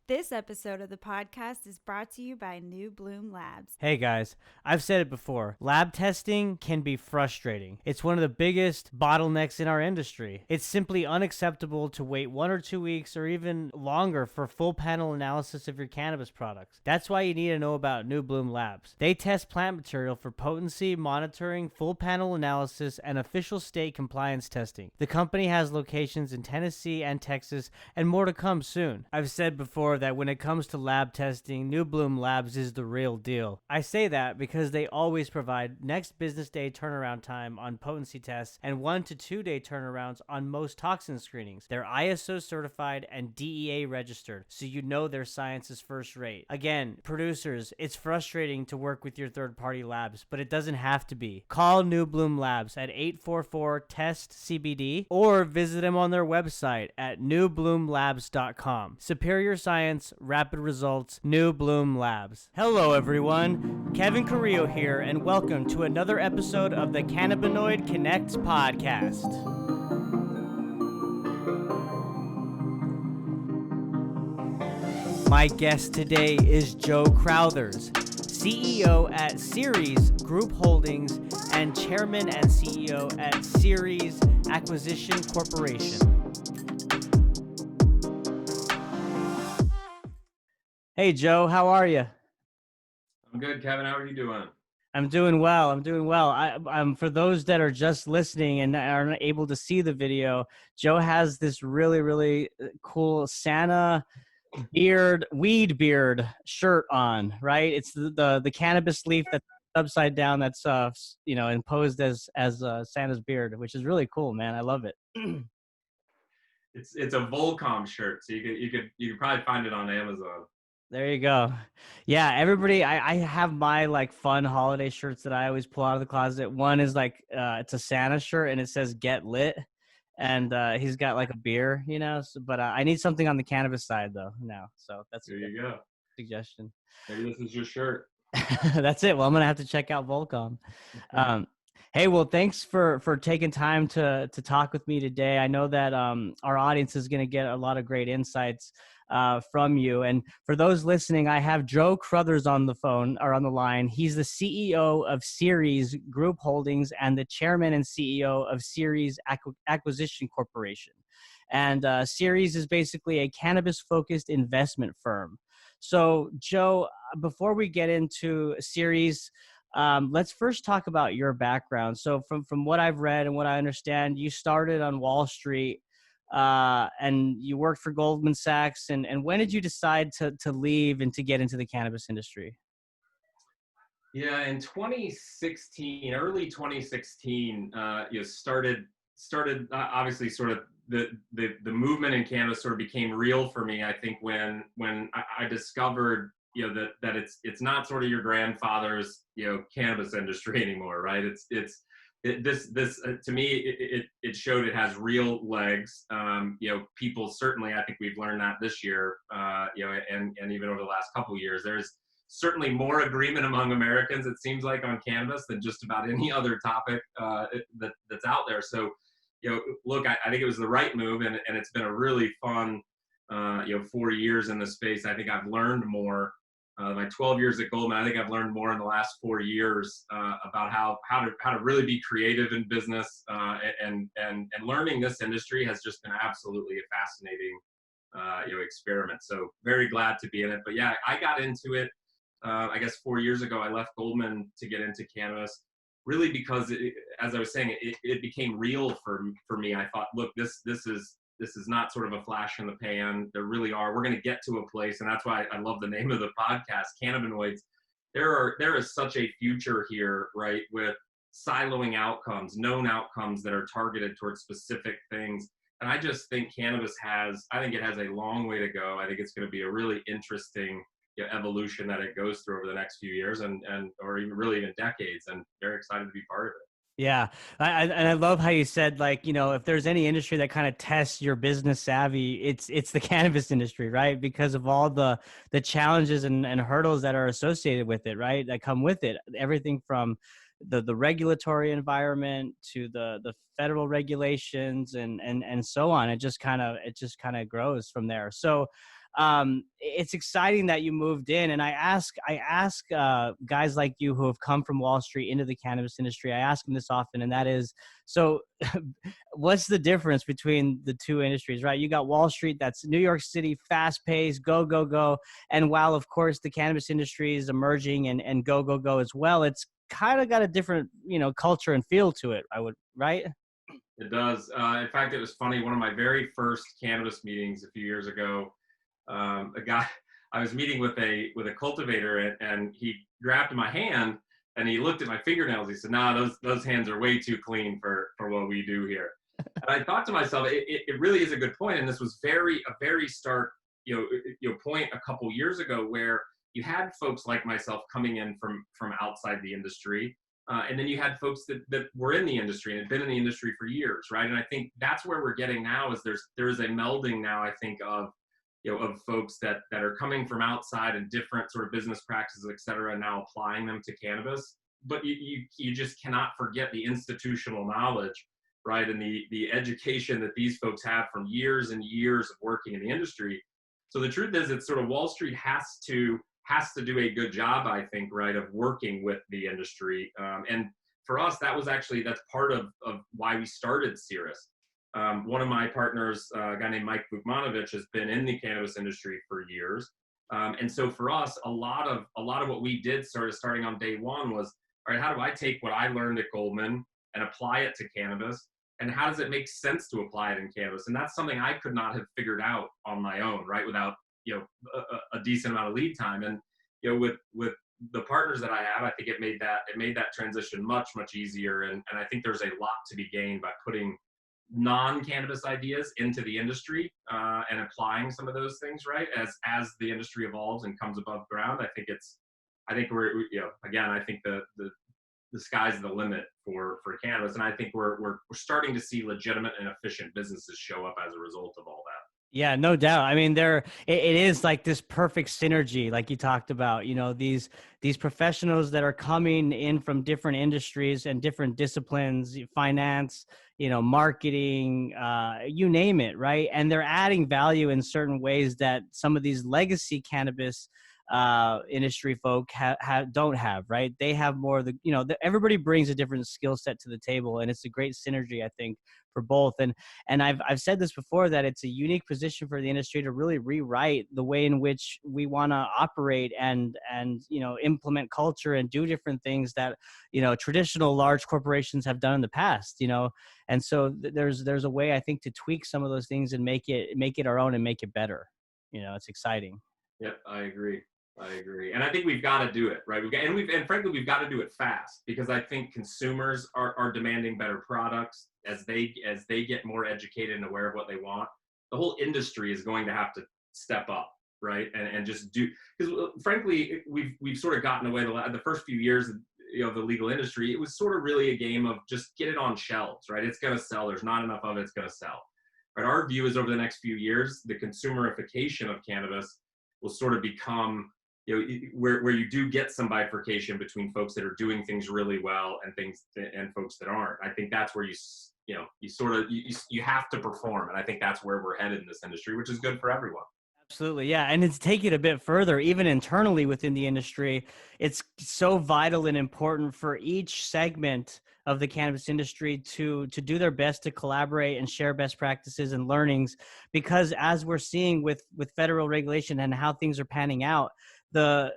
This episode of the podcast is brought to you by New Bloom Labs. Hey guys, I've said it before. Lab testing can be frustrating. It's one of the biggest bottlenecks in our industry. It's simply unacceptable to wait 1 or 2 weeks or even longer for full panel analysis of your cannabis products. That's why you need to know about New Bloom Labs. They test plant material for potency, monitoring, full panel analysis, and official state compliance testing. The company has locations in Tennessee and Texas, and more to come soon. I've said before that when it comes to lab testing, New Bloom Labs is the real deal. I say that because they always provide next business day turnaround time on potency tests and 1 to 2 day turnarounds on most toxin screenings. They're ISO certified and DEA registered, so you know their science is first rate. Again, producers, it's frustrating to work with your third-party labs, but it doesn't have to be. Call New Bloom Labs at 844-TEST-CBD or visit them on their website at newbloomlabs.com. Superior science, rapid results, New Bloom Labs. Hello everyone, Kevin Carrillo here, and welcome to another episode of the Cannabinoid Connect podcast. My guest today is Joe Crouthers, CEO at Ceres Group Holdings and Chairman and CEO at Ceres Acquisition Corporation. Hey Joe, how are you? I'm good, Kevin. How are you doing? I'm doing well. I'm for those that are just listening and aren't able to see the video, Joe has this really cool Santa weed beard shirt on, right? It's the cannabis leaf that's upside down that's imposed as Santa's beard, which is really cool, man. I love it. It's a Volcom shirt, so you could probably find it on Amazon. There you go. Yeah, everybody, I have my like fun holiday shirts that I always pull out of the closet. One is like it's a Santa shirt and it says "Get Lit," and he's got like a beer, but I need something on the cannabis side though now. So that's there you go. Suggestion. Maybe this is your shirt. That's it. Well, I'm gonna have to check out Volcom. Hey, well, thanks for taking time to talk with me today. I know that our audience is going to get a lot of great insights from you. And for those listening, I have Joe Crouthers on the phone or on the line. He's the CEO of Ceres Group Holdings and the chairman and CEO of Ceres Acquisition Corporation. And Ceres is basically a cannabis-focused investment firm. So, Joe, before we get into Ceres, let's first talk about your background. So from what I've read and what I understand, you started on Wall Street and you worked for Goldman Sachs. And when did you decide to leave and to get into the cannabis industry? Yeah, in 2016, early 2016, started obviously sort of the movement in cannabis sort of became real for me. I think when I discovered that it's not sort of your grandfather's cannabis industry anymore, right? This to me it showed it has real legs. People certainly, I think we've learned that this year, and even over the last couple of years, there's certainly more agreement among Americans, it seems like, on cannabis than just about any other topic that's out there. So, look, I think it was the right move, and it's been a really fun 4 years in this space. I think I've learned more. My 12 years at Goldman, I think I've learned more in the last 4 years about how to really be creative in business, and learning this industry has just been absolutely a fascinating experiment. So very glad to be in it. But yeah, I got into it. I guess 4 years ago, I left Goldman to get into cannabis, really because as I was saying, it became real for me. I thought, look, this is not sort of a flash in the pan. There really are. We're going to get to a place, and that's why I love the name of the podcast, Cannabinoids. There is such a future here, right, with siloing outcomes, known outcomes that are targeted towards specific things. And I just think cannabis has a long way to go. I think it's going to be a really interesting evolution that it goes through over the next few years and or even decades. And very excited to be part of it. Yeah. I love how you said, like, if there's any industry that kind of tests your business savvy, it's the cannabis industry, right? Because of all the challenges and hurdles that are associated with it, right? That come with it. Everything from the regulatory environment to the federal regulations and so on. It just kind of grows from there. So It's exciting that you moved in. And I ask guys like you who have come from Wall Street into the cannabis industry, I ask them this often, and that is, so what's the difference between the two industries, right? You got Wall Street, that's New York City, fast paced, go, go, go. And while of course the cannabis industry is emerging and go, go, go as well, it's kind of got a different, culture and feel to it, right? It does. In fact, it was funny. One of my very first cannabis meetings a few years ago, a guy, I was meeting with a cultivator, and he grabbed my hand and he looked at my fingernails. He said, "Nah, those hands are way too clean for what we do here." And I thought to myself, it really is a good point. And this was a very stark, point a couple years ago, where you had folks like myself coming in from outside the industry. And then you had folks that were in the industry and had been in the industry for years, right? And I think that's where we're getting now, is there's a melding now, I think, of folks that are coming from outside and different sort of business practices, et cetera, and now applying them to cannabis. But you just cannot forget the institutional knowledge, right? And the education that these folks have from years and years of working in the industry. So the truth is, it's sort of Wall Street has to do a good job, I think, right, of working with the industry. And for us, that's part of why we started Ceres. One of my partners, a guy named Mike Vukmanovich, has been in the cannabis industry for years. And so for us, a lot of what we did starting on day one was, all right, how do I take what I learned at Goldman and apply it to cannabis? And how does it make sense to apply it in cannabis? And that's something I could not have figured out on my own, right, without a decent amount of lead time. And with the partners that I have, I think it made that transition much easier. And I think there's a lot to be gained by putting non-cannabis ideas into the industry and applying some of those things, right, as the industry evolves and comes above ground. I think we're again, I think the sky's the limit for cannabis, and I think we're starting to see legitimate and efficient businesses show up as a result of all that. Yeah, no doubt. I mean, it is like this perfect synergy, like you talked about, these professionals that are coming in from different industries and different disciplines, finance, marketing, you name it, right? And they're adding value in certain ways that some of these legacy cannabis industry folk don't have, right? They have more of everybody brings a different skill set to the table, and it's a great synergy, I think, for both. And I've said this before, that it's a unique position for the industry to really rewrite the way in which we want to operate and implement culture and do different things that traditional large corporations have done in the past, and so there's a way, I think, to tweak some of those things and make it our own and make it better. It's exciting. Yep, I agree. And I think we've got to do it, right? Frankly, we've got to do it fast, because I think consumers are demanding better products as they get more educated and aware of what they want. The whole industry is going to have to step up, right? And just do, because frankly, we've sort of gotten away the first few years of the legal industry. It was sort of really a game of just get it on shelves, right? It's going to sell. There's not enough of it. It's going to sell. But our view is, over the next few years, the consumerification of cannabis will sort of become, where you do get some bifurcation between folks that are doing things really well and folks that aren't. I think that's where you have to perform, and I think that's where we're headed in this industry, which is good for everyone. Absolutely, yeah, and it's take it a bit further, even internally within the industry. It's so vital and important for each segment of the cannabis industry to do their best to collaborate and share best practices and learnings, because as we're seeing with federal regulation and how things are panning out, the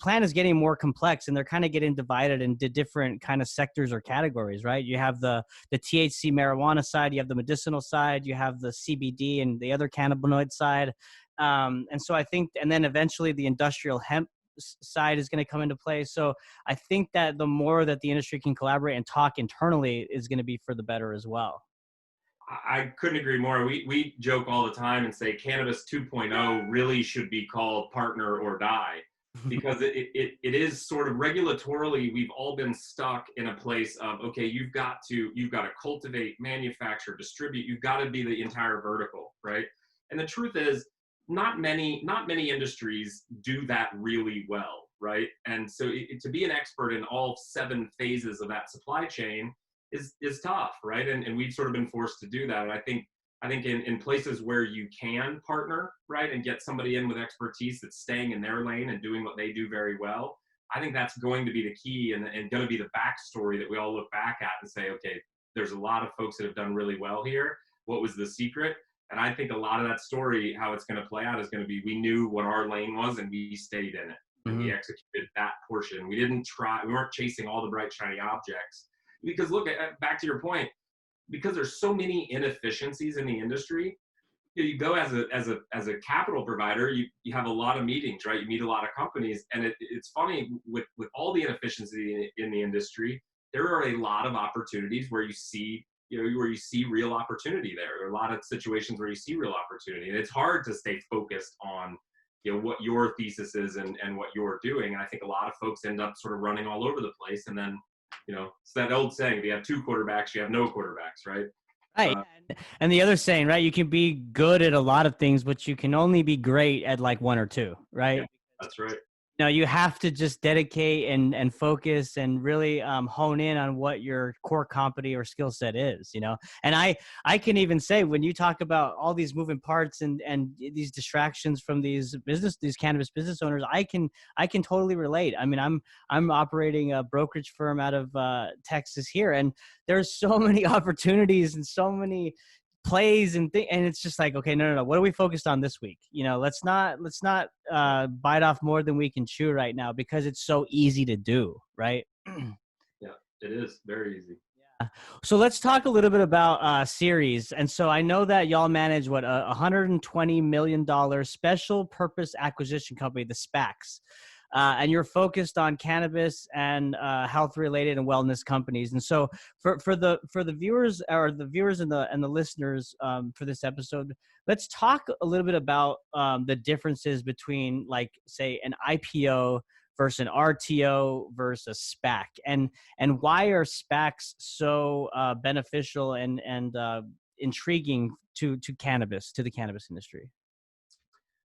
plan is getting more complex, and they're kind of getting divided into different kind of sectors or categories, right? You have the THC marijuana side, you have the medicinal side, you have the CBD and the other cannabinoid side. And so I think, and then eventually the industrial hemp side is going to come into play. So I think that the more that the industry can collaborate and talk internally is going to be for the better as well. I couldn't agree more. We joke all the time and say Cannabis 2.0 really should be called Partner or Die, because it is sort of regulatorily, we've all been stuck in a place of, okay, you've got to cultivate, manufacture, distribute, you've got to be the entire vertical, right? And the truth is, not many industries do that really well, right? And so to be an expert in all 7 phases of that supply chain is tough, right? And we've sort of been forced to do that. And I think I think in places where you can partner, right, and get somebody in with expertise that's staying in their lane and doing what they do very well, I think that's going to be the key and going to be the backstory that we all look back at and say, okay, there's a lot of folks that have done really well here. What was the secret? And I think a lot of that story, how it's going to play out, is going to be, we knew what our lane was and we stayed in it. And we executed that portion. We weren't chasing all the bright, shiny objects. Because look, back to your point, because there's so many inefficiencies in the industry, you go as a capital provider, you have a lot of meetings, right? You meet a lot of companies, and it's funny with all the inefficiency in the industry, there are a lot of opportunities where you see real opportunity there. There are a lot of situations where you see real opportunity, and it's hard to stay focused on what your thesis is and what you're doing. And I think a lot of folks end up sort of running all over the place, and then it's that old saying: if you have two quarterbacks, you have no quarterbacks, right? Right. And the other saying, right, you can be good at a lot of things, but you can only be great at like one or two, right? Yeah, that's right. No, you have to just dedicate and focus and really hone in on what your core competency or skill set is, And I can even say, when you talk about all these moving parts and these distractions from these cannabis business owners, I can totally relate. I mean, I'm operating a brokerage firm out of Texas here, and there's so many opportunities and so many plays and it's just like, okay, no, what are we focused on this week? Let's not bite off more than we can chew right now, because it's so easy to do, right? Yeah, it is very easy. Yeah. So let's talk a little bit about Ceres. And so I know that y'all manage what, $120 million special purpose acquisition company, the SPACs. And you're focused on cannabis and health related and wellness companies. And so for the viewers, or the viewers and the listeners for this episode, let's talk a little bit about the differences between, like, say, an IPO versus an RTO versus a SPAC, and why are SPACs so beneficial and intriguing to the cannabis industry?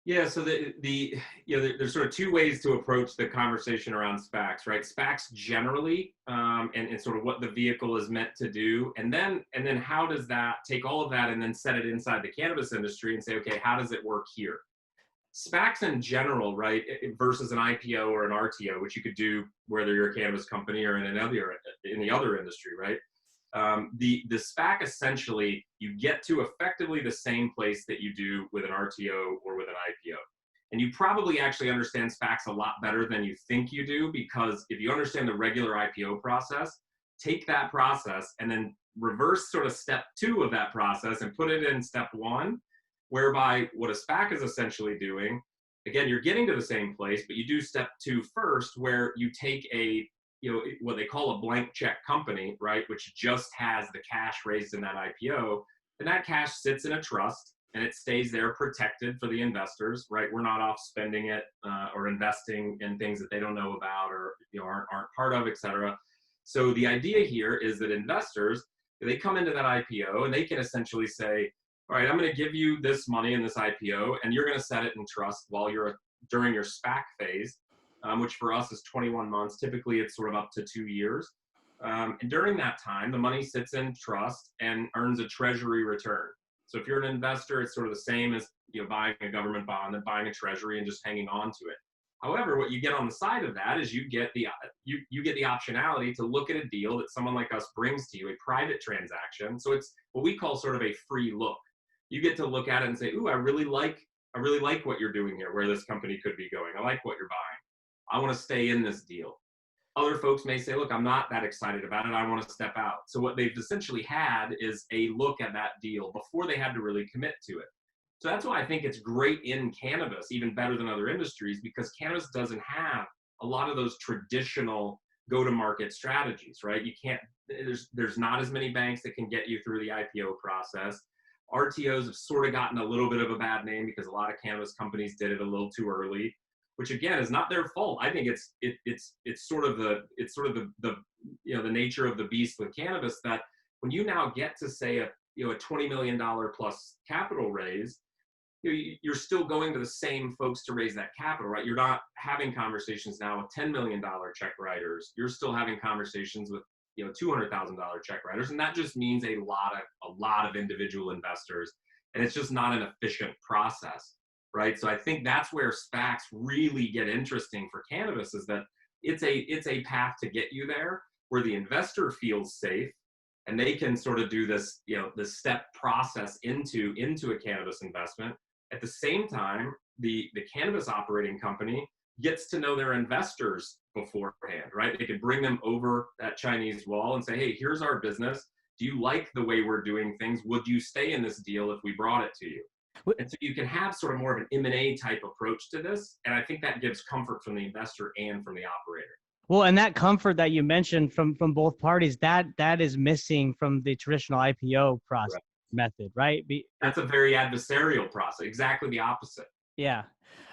Yeah, so there's sort of two ways to approach the conversation around SPACs, right? SPACs generally, and sort of what the vehicle is meant to do, and then how does that take all of that and then set it inside the cannabis industry and say, okay, how does it work here? SPACs in general, right, versus an IPO or an RTO, which you could do whether you're a cannabis company or in the other industry, right? The SPAC, essentially, you get to effectively the same place that you do with an RTO or with an IPO. And you probably actually understand SPACs a lot better than you think you do, because if you understand the regular IPO process, take that process and then reverse sort of step 2 of that process and put it in step 1, whereby what a SPAC is essentially doing, again, you're getting to the same place, but you do step 2 first, where you take what they call a blank check company, right, which just has the cash raised in that IPO, and that cash sits in a trust and it stays there protected for the investors, right? We're not off spending it or investing in things that they don't know about or aren't part of, et cetera. So the idea here is that investors, they come into that IPO and they can essentially say, all right, I'm going to give you this money in this IPO, and you're going to set it in trust during your SPAC phase. Which for us is 21 months. Typically, it's sort of up to 2 years. And during that time, the money sits in trust and earns a treasury return. So if you're an investor, it's sort of the same as buying a government bond and buying a treasury and just hanging on to it. However, what you get on the side of that is you get the optionality to look at a deal that someone like us brings to you, a private transaction. So it's what we call sort of a free look. You get to look at it and say, ooh, I really like what you're doing here, where this company could be going. I like what you're buying. I want to stay in this deal. Other folks may say, look, I'm not that excited about it. I want to step out. So what they've essentially had is a look at that deal before they had to really commit to it. So that's why I think it's great in cannabis, even better than other industries, because cannabis doesn't have a lot of those traditional go-to-market strategies, right? There's not as many banks that can get you through the IPO process. RTOs have sort of gotten a little bit of a bad name because a lot of cannabis companies did it a little too early, which again is not their fault. I think it's sort of the nature of the beast with cannabis, that when you now get to say a $20 million plus capital raise, you're still going to the same folks to raise that capital, right? You're not having conversations now with $10 million check writers. You're still having conversations with $200,000 check writers, and that just means a lot of individual investors, and it's just not an efficient process, right? So I think that's where SPACs really get interesting for cannabis, is that it's a path to get you there where the investor feels safe and they can sort of do this, this step process into a cannabis investment. At the same time, the cannabis operating company gets to know their investors beforehand, right? They can bring them over that Chinese wall and say, hey, here's our business. Do you like the way we're doing things? Would you stay in this deal if we brought it to you? And so you can have sort of more of an M&A type approach to this. And I think that gives comfort from the investor and from the operator. Well, and that comfort that you mentioned from both parties, that is missing from the traditional IPO process method, right? That's a very adversarial process. Exactly the opposite. Yeah.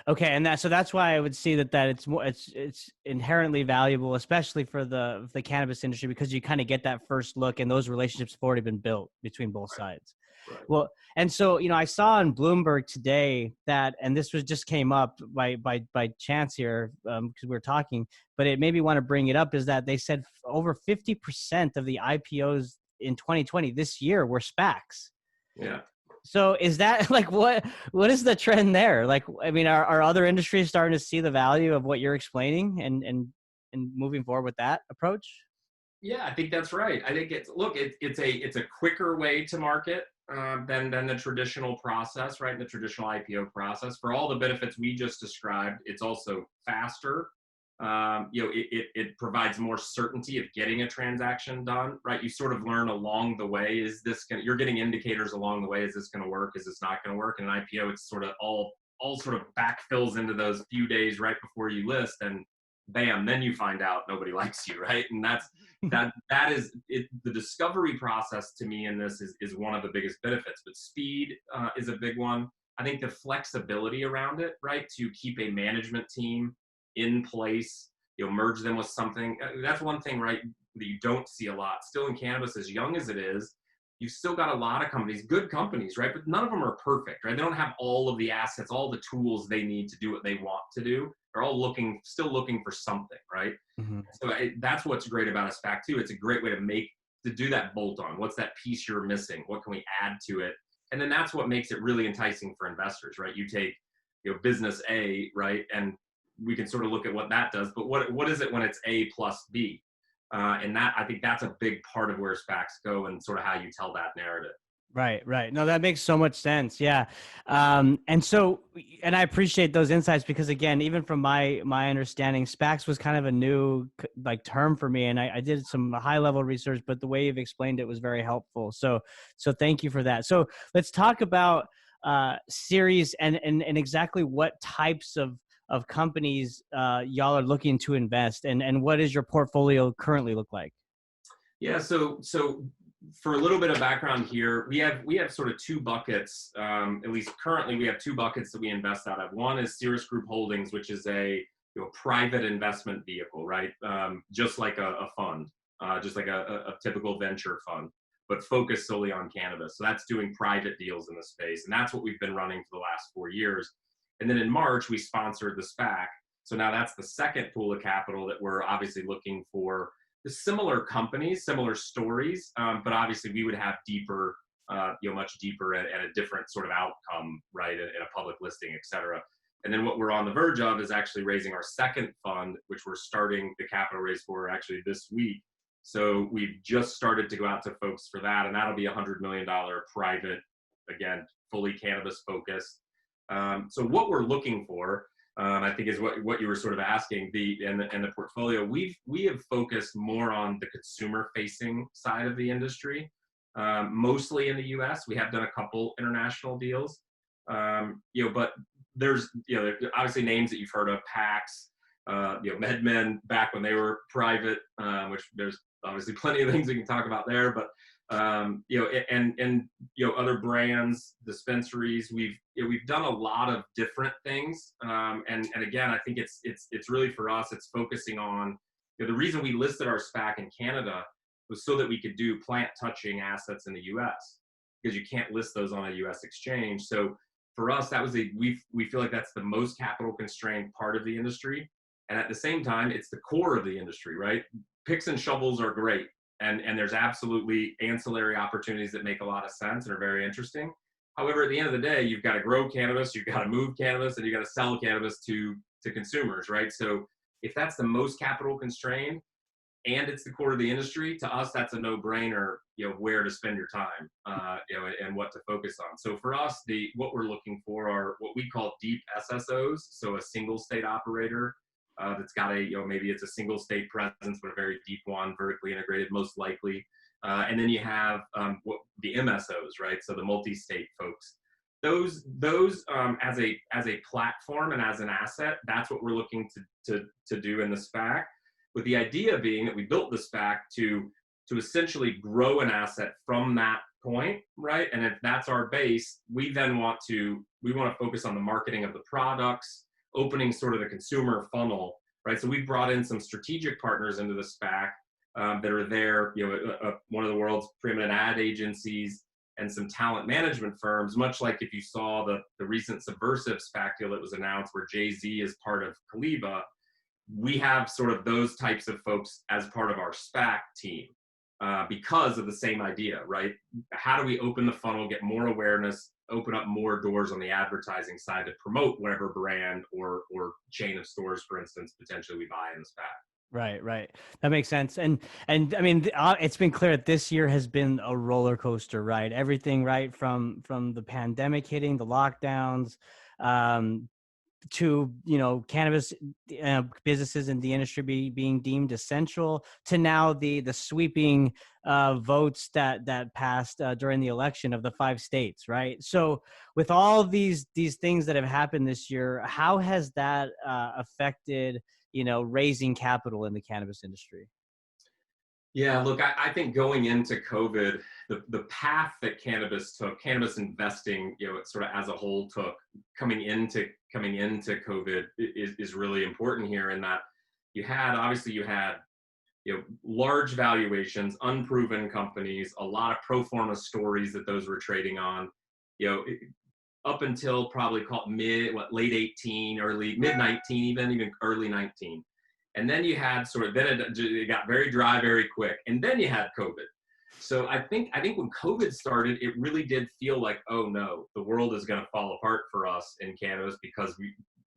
Okay. And that's why I would see that it's inherently valuable, especially for the cannabis industry, because you kind of get that first look and those relationships have already been built between both sides. Right. Well, and so, I saw on Bloomberg today that, and this just came up by chance here, because we were talking, but it made me want to bring it up, is that they said over 50% of the IPOs in 2020 this year were SPACs. Yeah. So is that like, what is the trend there? Like, I mean, are other industries starting to see the value of what you're explaining and moving forward with that approach? Yeah, I think that's right. I think it's a quicker way to market than the traditional process, right? The traditional IPO process. For all the benefits we just described, it's also faster. It provides more certainty of getting a transaction done, right? You sort of learn along the way, you're getting indicators along the way, is this going to work? Is this not going to work? In an IPO, it's sort of all sort of backfills into those few days right before you list, and bam, then you find out nobody likes you, right? And that is it. The discovery process to me in this is one of the biggest benefits, but speed is a big one. I think the flexibility around it, right? To keep a management team in place, merge them with something. That's one thing, right, that you don't see a lot. Still in cannabis, as young as it is, you've still got a lot of companies, good companies, right? But none of them are perfect, right? They don't have all of the assets, all the tools they need to do what they want to do. They're all still looking for something, right? Mm-hmm. So that's what's great about a SPAC too. It's a great way to do that bolt on. What's that piece you're missing? What can we add to it? And then that's what makes it really enticing for investors, right? You take, business A, right? And we can sort of look at what that does, but what is it when it's A plus B? And that, I think that's a big part of where SPACs go and sort of how you tell that narrative. Right. No, that makes so much sense. Yeah. And I appreciate those insights, because again, even from my understanding, SPACs was kind of a new term for me. And I did some high level research, but the way you've explained it was very helpful. So thank you for that. So let's talk about Ceres and exactly what types of companies y'all are looking to invest, and what does your portfolio currently look like? Yeah. So for a little bit of background here, we have sort of two buckets. At least currently, we have two buckets that we invest out of. One is Ceres Group Holdings, which is a private investment vehicle, right? Just like a fund, just like a typical venture fund, but focused solely on cannabis. So that's doing private deals in the space, and that's what we've been running for the last 4 years. And then in March, we sponsored the SPAC. So now that's the second pool of capital that we're obviously looking for. The similar companies, similar stories, but obviously we would have deeper, much deeper at a different sort of outcome, right, in a public listing, et cetera. And then what we're on the verge of is actually raising our second fund, which we're starting the capital raise for actually this week. So we've just started to go out to folks for that, and that'll be $100 million private, again, fully cannabis focused. So what we're looking for, I think, is what you were sort of asking. And the portfolio, we have focused more on the consumer-facing side of the industry, mostly in the U.S. We have done a couple international deals, but there's obviously names that you've heard of, PAX, MedMen back when they were private, which there's obviously plenty of things we can talk about there, but other brands, dispensaries. We've done a lot of different things, and again, I think it's really for us. It's focusing on the reason we listed our SPAC in Canada was so that we could do plant touching assets in the U.S. because you can't list those on a U.S. exchange. So for us, that was we feel like that's the most capital constrained part of the industry, and at the same time, it's the core of the industry, right? Picks and shovels are great. And there's absolutely ancillary opportunities that make a lot of sense and are very interesting. However, at the end of the day, you've got to grow cannabis, you've got to move cannabis, and you've got to sell cannabis to consumers, right? So if that's the most capital constrained and it's the core of the industry, to us, that's a no-brainer, where to spend your time, and what to focus on. So for us, what we're looking for are what we call deep SSOs, so a single state operator that's got maybe it's a single state presence, but a very deep one, vertically integrated, most likely. And then you have the MSOs, right? So the multi-state folks. Those as a platform and as an asset, that's what we're looking to do in the SPAC, with the idea being that we built the SPAC to essentially grow an asset from that point, right? And if that's our base, we want to focus on the marketing of the products, opening sort of the consumer funnel, right? So we've brought in some strategic partners into the SPAC that are there, one of the world's preeminent ad agencies and some talent management firms, much like if you saw the recent Subversive SPAC deal that was announced where Jay-Z is part of Kaliba. We have sort of those types of folks as part of our SPAC team because of the same idea, right? How do we open the funnel, get more awareness, open up more doors on the advertising side to promote whatever brand or chain of stores, for instance, potentially we buy in the SPAC? Right. That makes sense. And I mean, it's been clear that this year has been a roller coaster, right? Everything, right, from the pandemic hitting, the lockdowns, to cannabis businesses in the industry being deemed essential, to now the sweeping votes that passed during the election of the 5 states, right? So with all these things that have happened this year, how has that affected raising capital in the cannabis industry? Yeah, look, I think going into COVID, the path that cannabis investing, sort of as a whole took, coming into COVID is really important here, in that you had large valuations, unproven companies, a lot of pro forma stories that those were trading on, up until probably late 18, mid 19, even early 19. And then you had it got very dry very quick. And then you had COVID. So I think when COVID started, it really did feel like, oh no, the world is going to fall apart for us in cannabis, because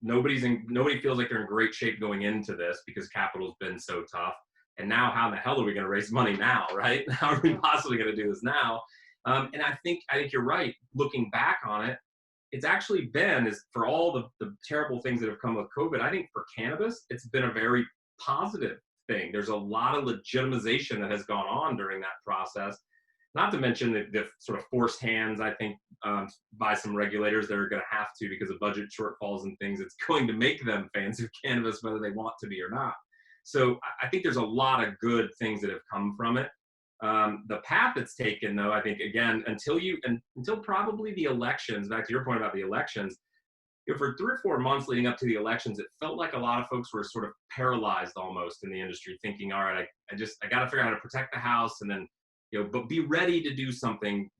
nobody feels like they're in great shape going into this, because capital's been so tough. And now how in the hell are we going to raise money now, right? How are we possibly going to do this now? And I think you're right. Looking back on it, it's actually been, is for all the terrible things that have come with COVID, I think for cannabis, it's been a very positive thing. There's a lot of legitimization that has gone on during that process. Not to mention the sort of forced hands, I think, by some regulators that are going to have to, because of budget shortfalls and things, it's going to make them fans of cannabis, whether they want to be or not. So I think there's a lot of good things that have come from it. The path it's taken, though, I think, again, until probably the elections, back to your point about the elections, for 3 or 4 months leading up to the elections, it felt like a lot of folks were sort of paralyzed almost in the industry, thinking, all right, I got to figure out how to protect the house, and then, but be ready to do something,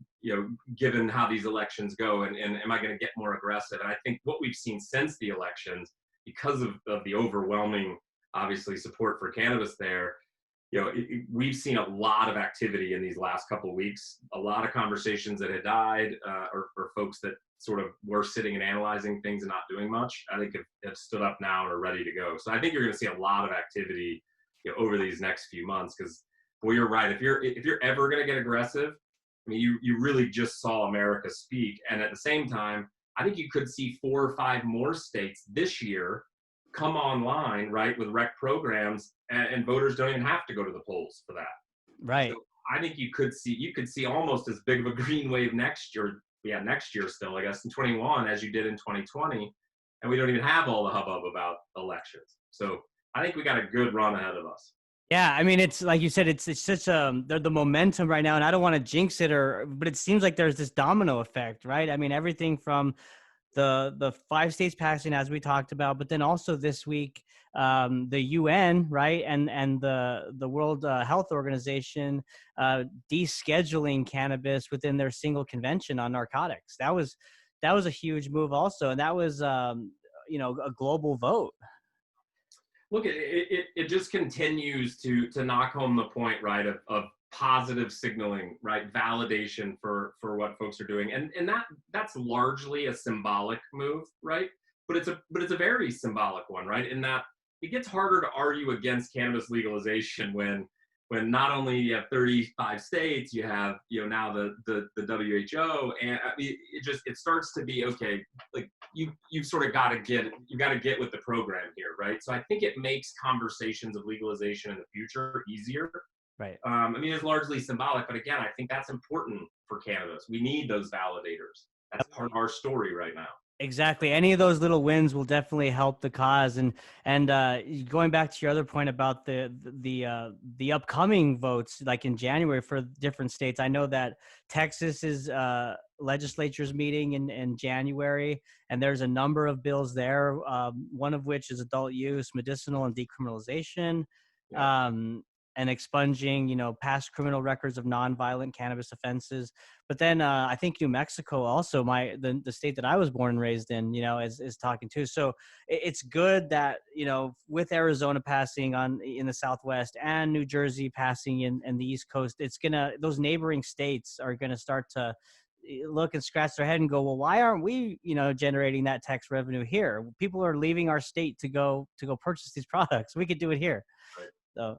given how these elections go, and am I going to get more aggressive? And I think what we've seen since the elections, because of the overwhelming, obviously, support for cannabis there, we've seen a lot of activity in these last couple of weeks, a lot of conversations that had died, or folks that sort of were sitting and analyzing things and not doing much, I think have stood up now and are ready to go. So I think you're going to see a lot of activity over these next few months, because, well, you're right. If you're ever going to get aggressive, I mean, you really just saw America speak. And at the same time, I think you could see 4 or 5 more states this year come online, right, with rec programs, and voters don't even have to go to the polls for that. Right. So I think you could see almost as big of a green wave next year. Yeah, next year still, I guess, in 21, as you did in 2020, and we don't even have all the hubbub about elections. So I think we got a good run ahead of us. Yeah, I mean, it's like you said, it's such the momentum right now, and I don't want to jinx it, but it seems like there's this domino effect, right? I mean, everything from the 5 states passing, as we talked about, but then also this week, the UN, right, and the World Health Organization descheduling cannabis within their single convention on narcotics. That was a huge move also, and that was a global vote. Look, it just continues to knock home the point, right, of positive signaling, right, validation for what folks are doing, and that's largely a symbolic move, right? But it's a very symbolic one, right? In that it gets harder to argue against cannabis legalization when not only you have 35 states, you have now the WHO, and I mean, it starts to be okay. Like you've sort of got to get with the program here, right? So I think it makes conversations of legalization in the future easier. Right. I mean, it's largely symbolic, but again, I think that's important for cannabis. We need those validators. That's part of our story right now. Exactly. Any of those little wins will definitely help the cause. And going back to your other point about the upcoming votes, like in January for different states, I know that Texas's legislature's meeting in January, and there's a number of bills there. One of which is adult use, medicinal, and decriminalization. Yeah. And expunging, past criminal records of nonviolent cannabis offenses. But then I think New Mexico also, the state that I was born and raised in, is talking too. So it's good that, with Arizona passing in the Southwest and New Jersey passing in the East Coast, those neighboring states are going to start to look and scratch their head and go, well, why aren't we, generating that tax revenue here? People are leaving our state to go purchase these products. We could do it here. Right. So.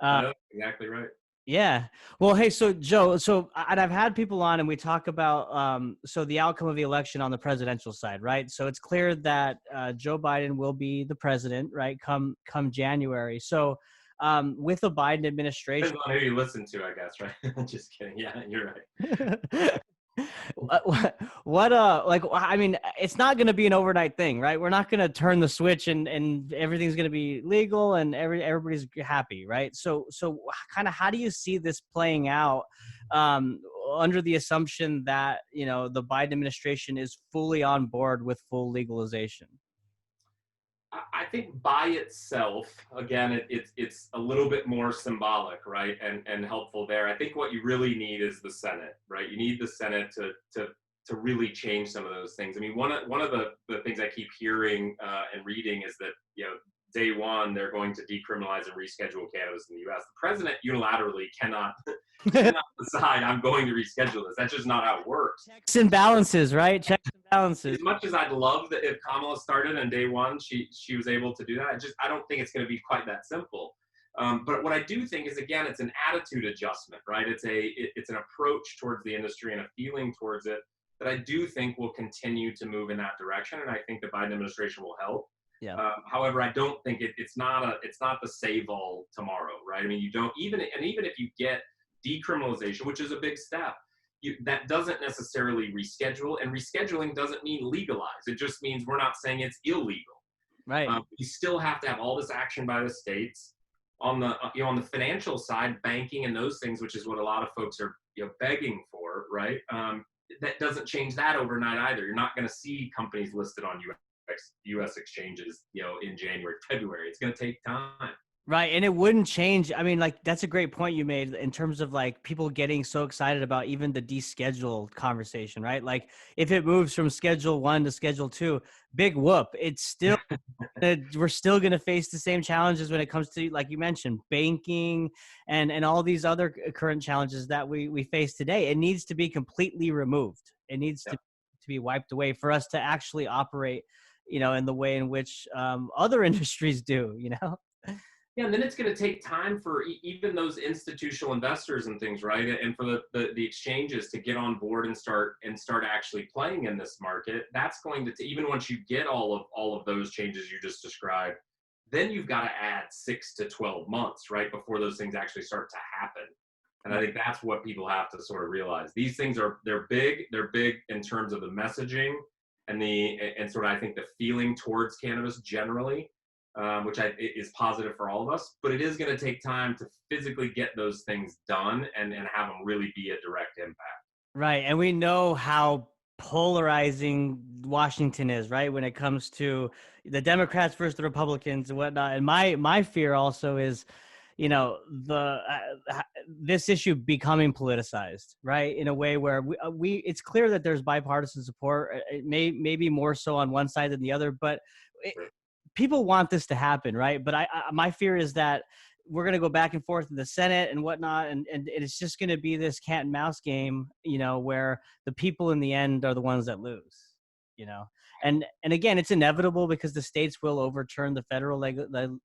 No, exactly right. Yeah. Well, hey, so Joe, and I've had people on and we talk about, so the outcome of the election on the presidential side, right? So it's clear that Joe Biden will be the president, right? Come January. So with the Biden administration. Depends on who you listen to, I guess, right? Just kidding. Yeah, you're right. I mean, it's not going to be an overnight thing, right? We're not going to turn the switch and everything's going to be legal and everybody's happy, right? So kind of how do you see this playing out under the assumption that, the Biden administration is fully on board with full legalization? I think by itself, again, it's a little bit more symbolic, right, and helpful there. I think what you really need is the Senate, right? You need the Senate to really change some of those things. I mean, one of the things I keep hearing and reading is that day one they're going to decriminalize and reschedule cannabis in the U.S. The president unilaterally cannot decide I'm going to reschedule this. That's just not how it works. Checks and balances, right? Checks and balances. As much as I'd love that if Kamala started and day one she was able to do that, I don't think it's going to be quite that simple. But what I do think is, again, it's an attitude adjustment, right? It's an approach towards the industry and a feeling towards it that I do think will continue to move in that direction, and I think the Biden administration will help. Yeah. However, I don't think it's not the save all tomorrow, right? I mean, you don't even if you get decriminalization, which is a big step, that doesn't necessarily reschedule, and rescheduling doesn't mean legalize. It just means we're not saying it's illegal. Right. You still have to have all this action by the states on the financial side, banking and those things, which is what a lot of folks are begging for, right? That doesn't change that overnight either. You're not going to see companies listed on U.S. exchanges, in January, February. It's going to take time. Right. And it wouldn't change. I mean, like, that's a great point you made in terms of like people getting so excited about even the descheduled conversation, right? Like if it moves from Schedule 1 to Schedule 2, big whoop. It's still, we're still going to face the same challenges when it comes to, like you mentioned, banking and all these other current challenges that we face today. It needs to be completely removed. It needs to be wiped away for us to actually operate, in the way in which other industries do, Yeah, and then it's going to take time for even those institutional investors and things, right? And for the exchanges to get on board and start actually playing in this market. That's going to even once you get all of those changes you just described, then you've got to add 6 to 12 months, right, before those things actually start to happen. And I think that's what people have to sort of realize. These things they're big in terms of the messaging and sort of, I think, the feeling towards cannabis generally. Which is positive for all of us, but it is going to take time to physically get those things done and have them really be a direct impact. Right. And we know how polarizing Washington is, right? When it comes to the Democrats versus the Republicans and whatnot. And my fear also is, this issue becoming politicized, right? In a way where it's clear that there's bipartisan support. It may be more so on one side than the other, but people want this to happen, right? But my fear is that we're going to go back and forth in the Senate and whatnot, and it's just going to be this cat and mouse game, where the people in the end are the ones that lose, and again, it's inevitable because the states will overturn the federal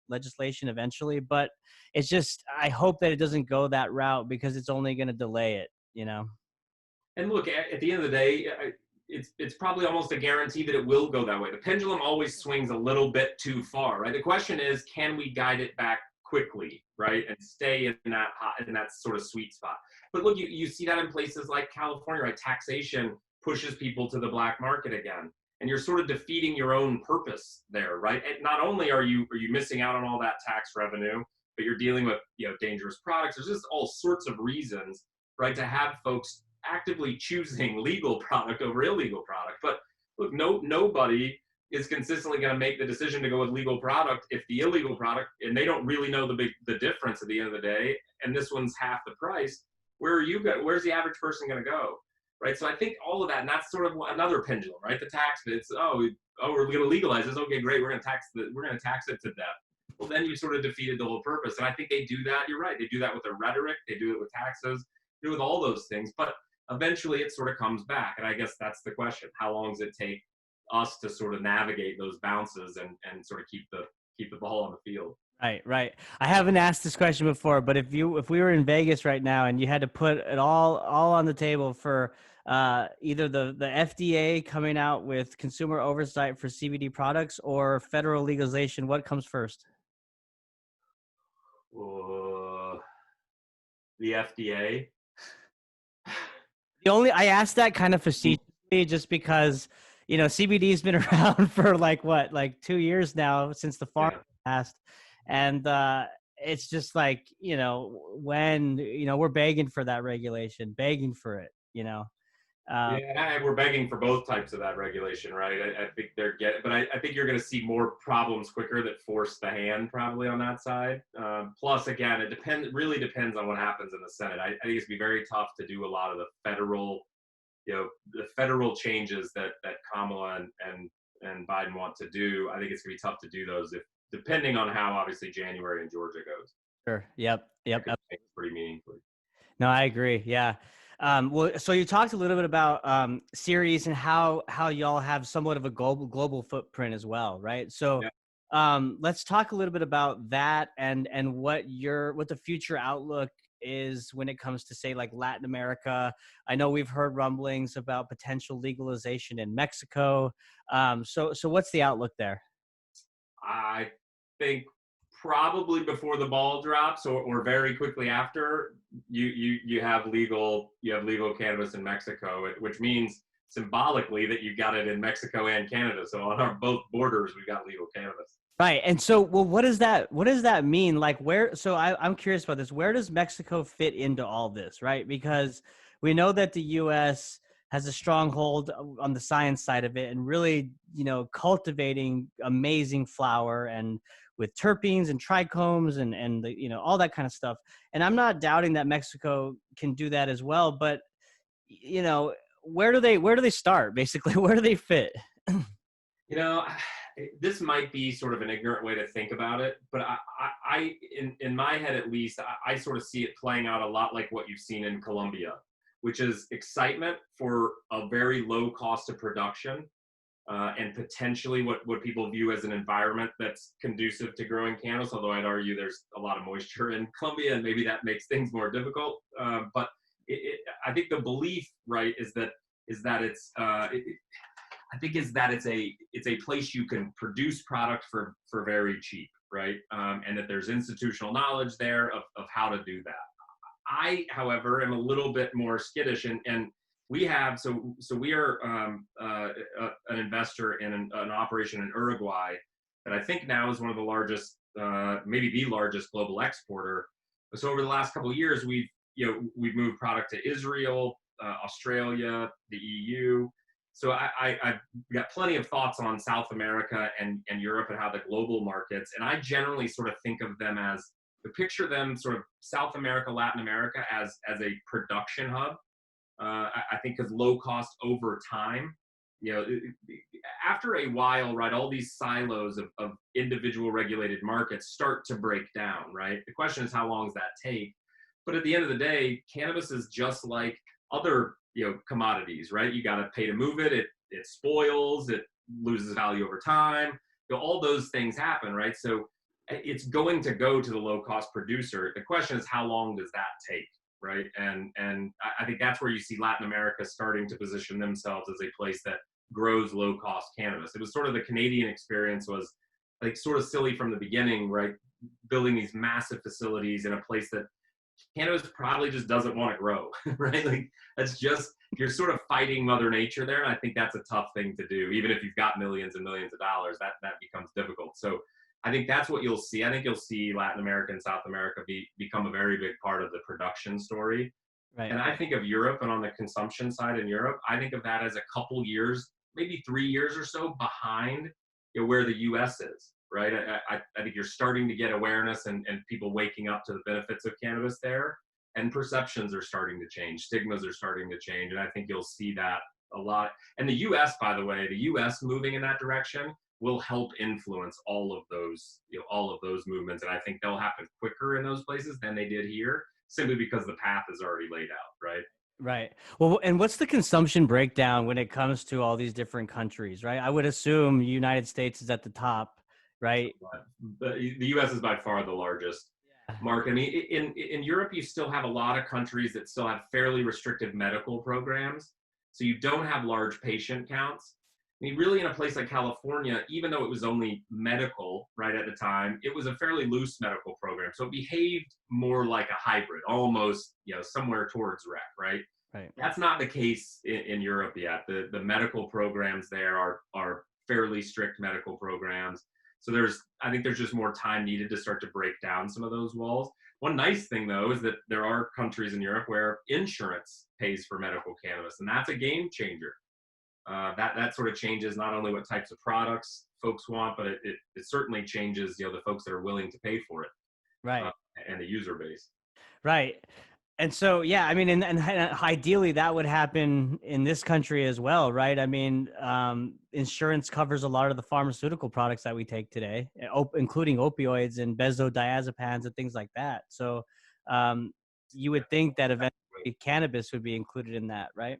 legislation eventually, but it's just, I hope that it doesn't go that route because it's only going to delay it. And look, at the end of the day, it's probably almost a guarantee that it will go that way. The pendulum always swings a little bit too far, right? The question is, can we guide it back quickly, right, and stay in that sort of sweet spot? But look, you see that in places like California, right? Taxation pushes people to the black market again, and you're sort of defeating your own purpose there, right? And not only are you missing out on all that tax revenue, but you're dealing with dangerous products. There's just all sorts of reasons, right, to have folks actively choosing legal product over illegal product. But look, nobody is consistently going to make the decision to go with legal product if the illegal product, and they don't really know the difference at the end of the day, and this one's half the price. Where's the average person going to go, right? So I think all of that, and that's sort of another pendulum, right? The tax bits. We're going to legalize this. Okay, great. We're going to tax it to death. Well, then you sort of defeated the whole purpose. And I think they do that. You're right. They do that with their rhetoric. They do it with taxes. They do it with all those things. But eventually it sort of comes back. And I guess that's the question. How long does it take us to sort of navigate those bounces and sort of keep the ball on the field? Right. I haven't asked this question before, but if we were in Vegas right now and you had to put it all on the table for either the FDA coming out with consumer oversight for CBD products or federal legalization, what comes first? The FDA. I asked that kind of facetiously just because, CBD has been around for like 2 years now since the farm passed. And it's just like, when, we're begging for that regulation, begging for it, We're begging for both types of that regulation, right? I think but I think you're going to see more problems quicker that force the hand probably on that side. Plus, again, it really depends on what happens in the Senate. I think it's going to be very tough to do a lot of the federal changes that Kamala and Biden want to do. I think it's going to be tough to do those depending on how obviously January in Georgia goes. Sure. Yep. Pretty meaningfully. No, I agree. Yeah. Well, so you talked a little bit about Ceres and how y'all have somewhat of a global footprint as well, right? So let's talk a little bit about that and what the future outlook is when it comes to, say, like Latin America. I know we've heard rumblings about potential legalization in Mexico. So what's the outlook there? I think probably before the ball drops or very quickly after, you have legal cannabis in Mexico, which means symbolically that you've got it in Mexico and Canada. So on our both borders, we've got legal cannabis. Right. And so, well, what does that mean? Like I'm curious about this. Where does Mexico fit into all this? Right. Because we know that the U.S. has a stronghold on the science side of it and really, cultivating amazing flower and with terpenes and trichomes and the, all that kind of stuff. And I'm not doubting that Mexico can do that as well, but where do they start basically? Where do they fit? This might be sort of an ignorant way to think about it, but I in my head at least, I sort of see it playing out a lot like what you've seen in Colombia, which is excitement for a very low cost of production, and potentially what people view as an environment that's conducive to growing cannabis, although I'd argue there's a lot of moisture in Colombia and maybe that makes things more difficult. But I think the belief, right, is that it's a place you can produce product for very cheap, right? And that there's institutional knowledge there of how to do that. I, however, am a little bit more skittish, and we have we are an investor in an operation in Uruguay that I think now is one of the largest, maybe the largest global exporter. So over the last couple of years, we've moved product to Israel, Australia, the EU. So I've got plenty of thoughts on South America and Europe and how the global markets, and I generally sort of think of them picture them sort of South America, Latin America as a production hub. I think because low cost over time, after a while, right, all these silos of individual regulated markets start to break down, right? The question is, how long does that take? But at the end of the day, cannabis is just like other, commodities, right? You got to pay to move it. It spoils. It loses value over time. All those things happen, right? So it's going to go to the low cost producer. The question is, how long does that take, right? And I think that's where you see Latin America starting to position themselves as a place that grows low cost cannabis. It was sort of the Canadian experience was like sort of silly from the beginning, right? Building these massive facilities in a place that cannabis probably just doesn't want to grow, right? Like that's just, you're sort of fighting Mother Nature there. And I think that's a tough thing to do. Even if you've got millions and millions of dollars, that becomes difficult. So I think that's what you'll see. I think you'll see Latin America and South America become a very big part of the production story. Right. And I think of Europe, and on the consumption side in Europe, I think of that as a couple years, maybe 3 years or so behind where the US is, right? I think you're starting to get awareness and people waking up to the benefits of cannabis there, and perceptions are starting to change. Stigmas are starting to change. And I think you'll see that a lot. And the US, by the way, the US moving in that direction will help influence all of those movements. And I think they'll happen quicker in those places than they did here, simply because the path is already laid out, right? Right. Well, and what's the consumption breakdown when it comes to all these different countries, right? I would assume United States is at the top, right? The US is by far the largest market. I mean, in Europe, you still have a lot of countries that still have fairly restrictive medical programs. So you don't have large patient counts. I mean, really in a place like California, even though it was only medical right at the time, it was a fairly loose medical program. So it behaved more like a hybrid, almost, somewhere towards rec, right? Right. That's not the case in Europe yet. The medical programs there are fairly strict medical programs. So I think there's just more time needed to start to break down some of those walls. One nice thing though is that there are countries in Europe where insurance pays for medical cannabis, and that's a game changer. That sort of changes not only what types of products folks want, but it certainly changes the folks that are willing to pay for it, right, and the user base. Right. And so, yeah, I mean, and ideally that would happen in this country as well, right? I mean, insurance covers a lot of the pharmaceutical products that we take today, including opioids and benzodiazepines and things like that. So you would think that eventually cannabis would be included in that, right?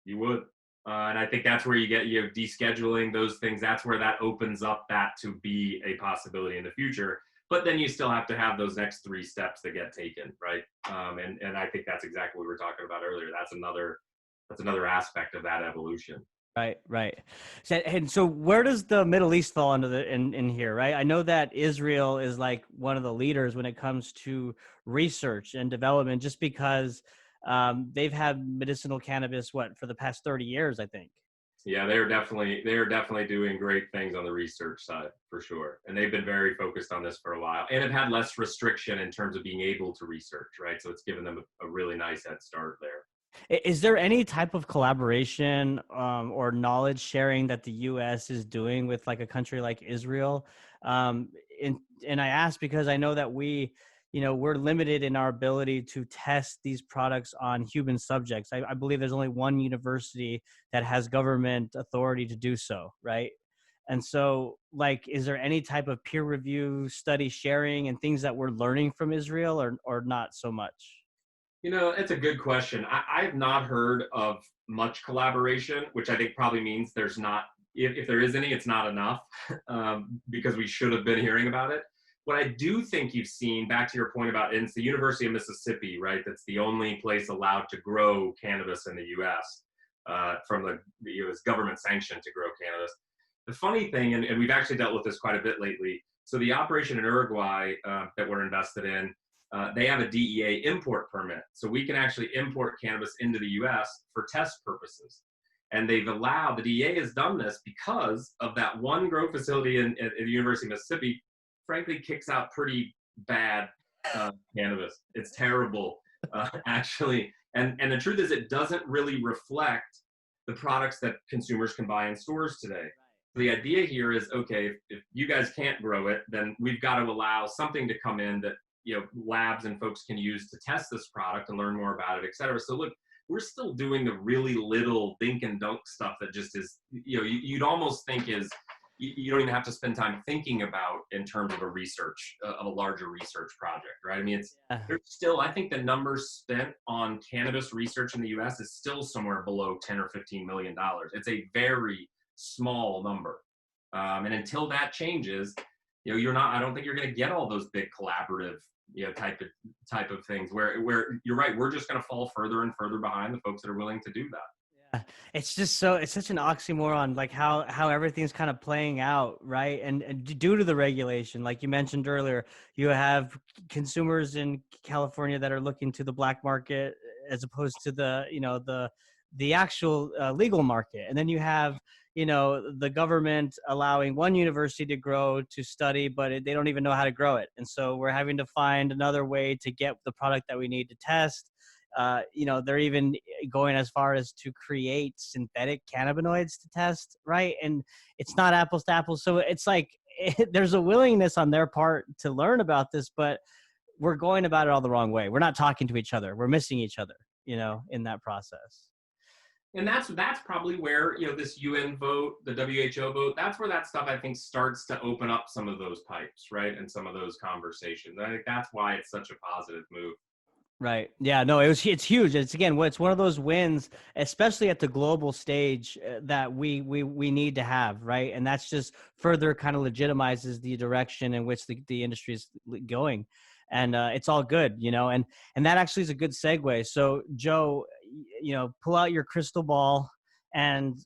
You would. And I think that's where you get descheduling those things. That's where that opens up that to be a possibility in the future. But then you still have to have those next 3 steps that get taken, right? And I think that's exactly what we were talking about earlier. That's another aspect of that evolution. Right. And so where does the Middle East fall under in here, right? I know that Israel is like one of the leaders when it comes to research and development, just because they've had medicinal cannabis for the past 30 years, I think. Yeah, they're definitely doing great things on the research side for sure. And they've been very focused on this for a while, and have had less restriction in terms of being able to research, right? So it's given them a really nice head start there. Is there any type of collaboration or knowledge sharing that the U.S. is doing with like a country like Israel? And I ask because I know that we're limited in our ability to test these products on human subjects. I believe there's only one university that has government authority to do so, right? And so, like, is there any type of peer review study sharing and things that we're learning from Israel, or not so much? It's a good question. I've not heard of much collaboration, which I think probably means there's not, if there is any, it's not enough, because we should have been hearing about it. What I do think you've seen, back to your point about, it's the University of Mississippi, right? That's the only place allowed to grow cannabis in the U.S. It was government sanctioned to grow cannabis. The funny thing, and we've actually dealt with this quite a bit lately. So the operation in Uruguay that we're invested in, they have a DEA import permit. So we can actually import cannabis into the U.S. for test purposes. And the DEA has done this because of that one grow facility at the University of Mississippi, frankly, kicks out pretty bad cannabis. It's terrible, actually. And the truth is, it doesn't really reflect the products that consumers can buy in stores today. The idea here is, okay, if you guys can't grow it, then we've got to allow something to come in that labs and folks can use to test this product and learn more about it, et cetera. So look, we're still doing the really little dink and dunk stuff that just is, you'd almost think is, you don't even have to spend time thinking about in terms of of a larger research project, right? I mean, there's still, I think the numbers spent on cannabis research in the US is still somewhere below 10 or $15 million. It's a very small number. And until that changes, I don't think you're going to get all those big collaborative, type of things where you're right. We're just going to fall further and further behind the folks that are willing to do that. It's just it's such an oxymoron, like how everything's kind of playing out, right? And due to the regulation, like you mentioned earlier, you have consumers in California that are looking to the black market as opposed to the actual legal market. And then you have, the government allowing one university to grow, to study, but they don't even know how to grow it. And so we're having to find another way to get the product that we need to test. They're even going as far as to create synthetic cannabinoids to test, right? And it's not apples to apples. So it's like there's a willingness on their part to learn about this, but we're going about it all the wrong way. We're not talking to each other. We're missing each other, in that process. And that's probably where, this UN vote, the WHO vote, that's where that stuff, I think, starts to open up some of those pipes, right? And some of those conversations. I think that's why it's such a positive move. Right. Yeah, no, it's huge. It's one of those wins, especially at the global stage, that we need to have, right? And that's just further kind of legitimizes the direction in which the industry is going. And it's all good, and that actually is a good segue. So Joe, pull out your crystal ball, and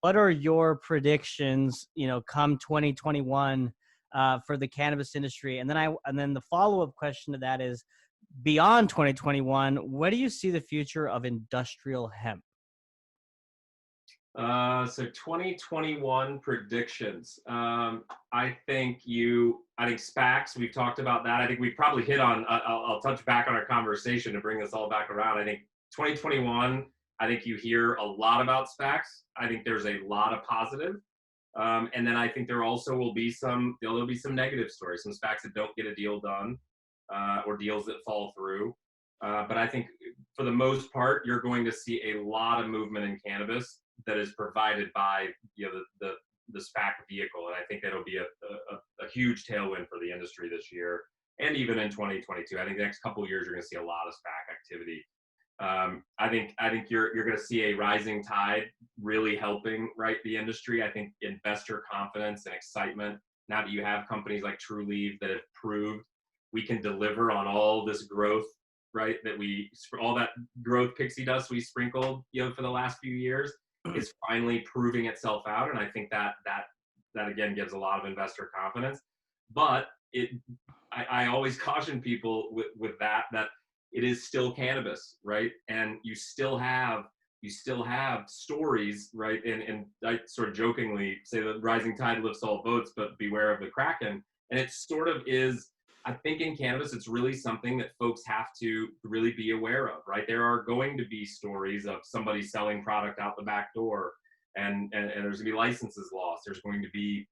what are your predictions, come 2021 for the cannabis industry? And then the follow-up question to that is, beyond 2021, what do you see the future of industrial hemp? So 2021 predictions. I think SPACs, we've talked about that. I think we probably hit on, I'll touch back on our conversation to bring this all back around. I think 2021, I think you hear a lot about SPACs. I think there's a lot of positive. And then I think there also will be there'll be some negative stories, some SPACs that don't get a deal done. Or deals that fall through. But I think for the most part, you're going to see a lot of movement in cannabis that is provided by the SPAC vehicle. And I think that'll be a huge tailwind for the industry this year and even in 2022. I think the next couple of years, you're going to see a lot of SPAC activity. I think you're going to see a rising tide really helping, right, the industry. I think investor confidence and excitement, now that you have companies like Trulieve that have proved we can deliver on all this growth, right? All that growth pixie dust we sprinkled, for the last few years is finally proving itself out. And I think that again gives a lot of investor confidence. But I always caution people with that it is still cannabis, right? And you still have stories, right? And I sort of jokingly say the rising tide lifts all boats, but beware of the Kraken. And it sort of is. I think in cannabis, it's really something that folks have to really be aware of, right? There are going to be stories of somebody selling product out the back door, and there's going to be licenses lost. There's going to be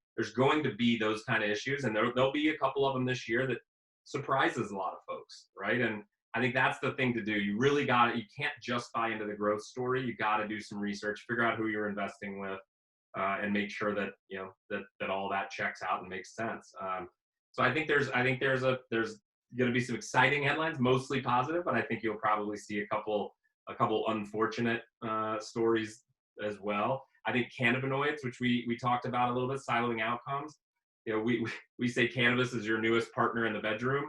those kind of issues, and there'll be a couple of them this year that surprises a lot of folks, right? And I think that's the thing to do. You really you can't just buy into the growth story. You got to do some research, figure out who you're investing with, and make sure that that all that checks out and makes sense. So I think there's going to be some exciting headlines, mostly positive, but I think you'll probably see a couple unfortunate stories as well. I think cannabinoids, which we talked about a little bit, siloing outcomes. We say cannabis is your newest partner in the bedroom.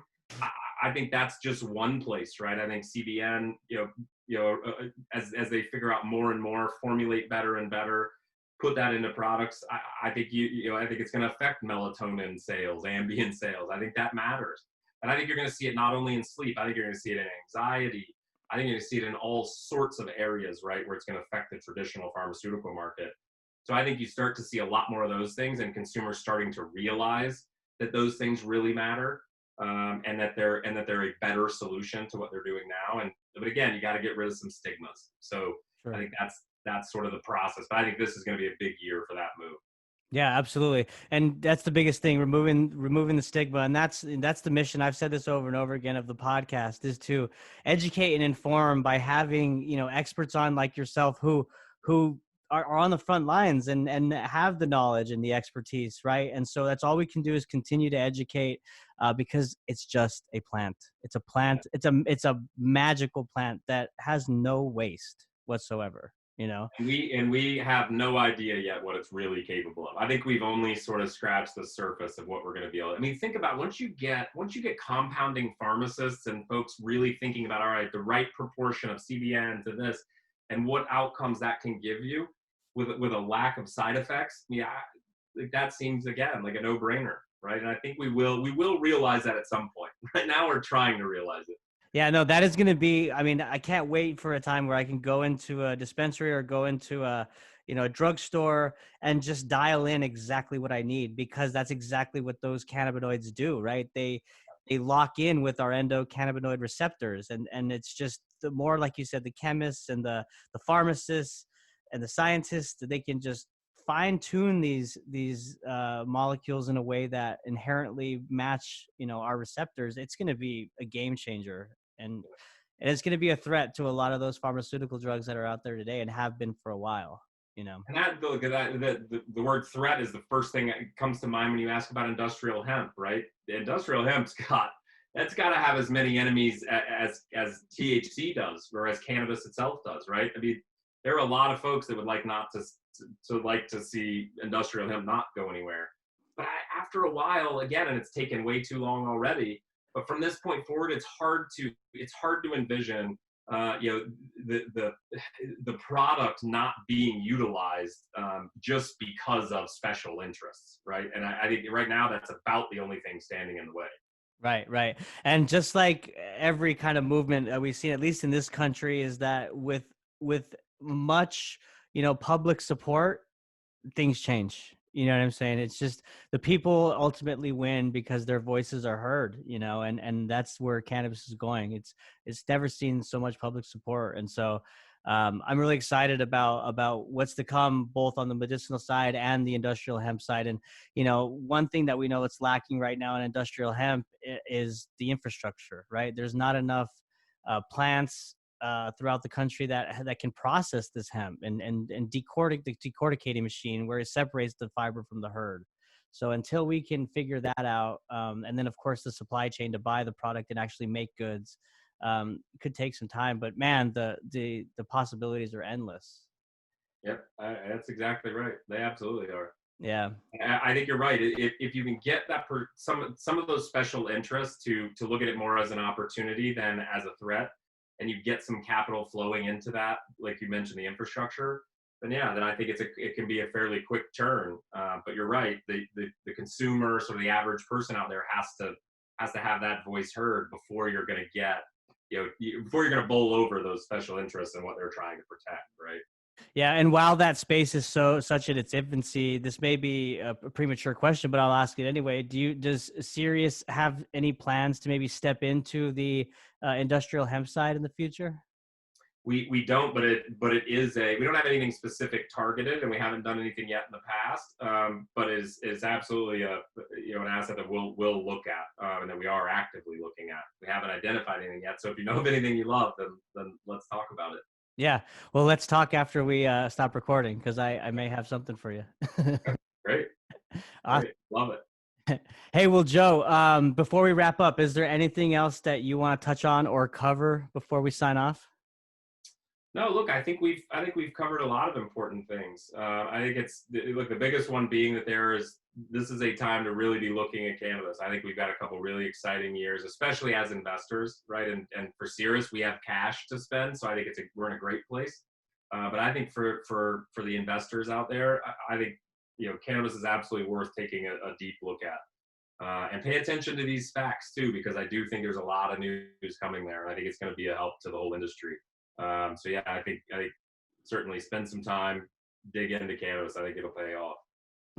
I think that's just one place, right? I think CBN, as they figure out more and more, formulate better and better, put that into products. I think I think it's going to affect melatonin sales, Ambien sales. I think that matters. And I think you're going to see it not only in sleep. I think you're going to see it in anxiety. I think you're going to see it in all sorts of areas, right, where it's going to affect the traditional pharmaceutical market. So I think you start to see a lot more of those things, and consumers starting to realize that those things really matter, and that they're a better solution to what they're doing now. But again, you got to get rid of some stigmas. So sure. I think that's sort of the process. But I think this is going to be a big year for that move. Yeah, absolutely. And that's the biggest thing, removing the stigma. And that's the mission. I've said this over and over again of the podcast, is to educate and inform by having, experts on like yourself who are on the front lines and have the knowledge and the expertise, right? And so that's all we can do is continue to educate, because it's just a plant. It's a plant. It's a magical plant that has no waste whatsoever, you know? And we have no idea yet what it's really capable of. I think we've only sort of scratched the surface of what we're going to be able. I mean, think about once you get compounding pharmacists and folks really thinking about, all right, the right proportion of CBN to this, and what outcomes that can give you with a lack of side effects. Yeah, like that seems again like a no-brainer, right? And I think we will realize that at some point. Right now, we're trying to realize it. Yeah, no, that is going to be, I mean, I can't wait for a time where I can go into a dispensary or go into a drugstore and just dial in exactly what I need, because that's exactly what those cannabinoids do, right? They lock in with our endocannabinoid receptors, and it's just the more, like you said, the chemists and the pharmacists and the scientists, they can just fine tune these molecules in a way that inherently match, our receptors. It's going to be a game changer. And it's going to be a threat to a lot of those pharmaceutical drugs that are out there today and have been for a while. And look at that. The word threat is the first thing that comes to mind when you ask about industrial hemp, right? The industrial hemp's got to have as many enemies as THC does, or as cannabis itself does, right? I mean, there are a lot of folks that would like not to see industrial hemp not go anywhere. But after a while, again, and it's taken way too long already. But from this point forward, it's hard to envision the product not being utilized just because of special interests, right? And I think right now that's about the only thing standing in the way. Right. And just like every kind of movement that we've seen, at least in this country, is that with much, public support, things change. You know what I'm saying? It's just the people ultimately win because their voices are heard, and that's where cannabis is going. It's never seen so much public support. And so I'm really excited about what's to come, both on the medicinal side and the industrial hemp side. And, one thing that we know that's lacking right now in industrial hemp is the infrastructure, right? There's not enough plants throughout the country that can process this hemp and the decorticating machine where it separates the fiber from the herd. So until we can figure that out, and then of course the supply chain to buy the product and actually make goods, could take some time. But man, the possibilities are endless. Yep, that's exactly right. They absolutely are. Yeah. I think you're right. If you can get some of those special interests to look at it more as an opportunity than as a threat, and you get some capital flowing into that, like you mentioned, the infrastructure, then I think it can be a fairly quick turn. But you're right. The consumer, sort of the average person out there, has to have that voice heard before you're going to get, before you're going to bowl over those special interests and what they're trying to protect, right? Yeah, and while that space is such in its infancy, this may be a premature question, but I'll ask it anyway. Does Ceres have any plans to maybe step into the industrial hemp side in the future? We don't, but it is we don't have anything specific targeted, and we haven't done anything yet in the past. But is absolutely an asset that we'll look at, and that we are actively looking at. We haven't identified anything yet. So if you know of anything you love, then let's talk about it. Yeah. Well, let's talk after we stop recording, because I may have something for you. Great. Awesome. Great. Love it. Hey, well, Joe, before we wrap up, is there anything else that you want to touch on or cover before we sign off? No, look, I think we've covered a lot of important things. I think the biggest one being that this is a time to really be looking at cannabis. I think we've got a couple really exciting years, especially as investors, right? And for Ceres, we have cash to spend, so I think we're in a great place. But I think for the investors out there, I think cannabis is absolutely worth taking a deep look at. And pay attention to these facts too, because I do think there's a lot of news coming there. I think it's going to be a help to the whole industry. So yeah, I think certainly spend some time, dig into cannabis. I think it'll pay off.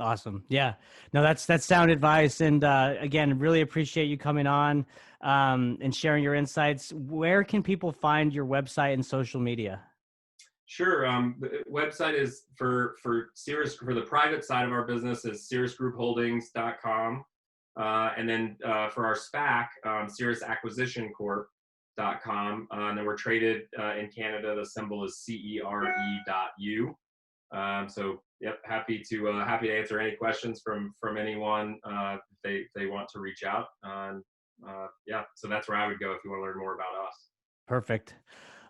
Awesome. Yeah. No, that's sound advice. And again, really appreciate you coming on and sharing your insights. Where can people find your website and social media? Sure. The website is for Ceres, for the private side of our business, is ceresgroupholdings.com. And then for our SPAC, Ceres Acquisition Corp.com. And then we're traded in Canada. The symbol is CERE.U. So yep, happy to answer any questions from anyone if they want to reach out. Yeah, so that's where I would go if you want to learn more about us. Perfect.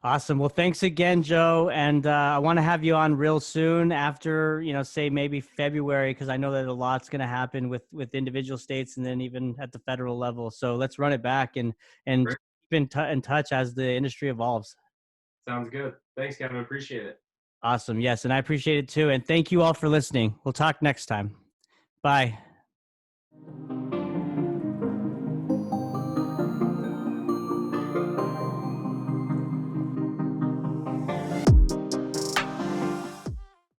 Awesome. Well, thanks again, Joe. And I want to have you on real soon after, say maybe February, because I know that a lot's going to happen with individual states and then even at the federal level. So let's run it back and Great. keep in touch as the industry evolves. Sounds good. Thanks, Kevin. Appreciate it. Awesome. Yes. And I appreciate it too. And thank you all for listening. We'll talk next time. Bye.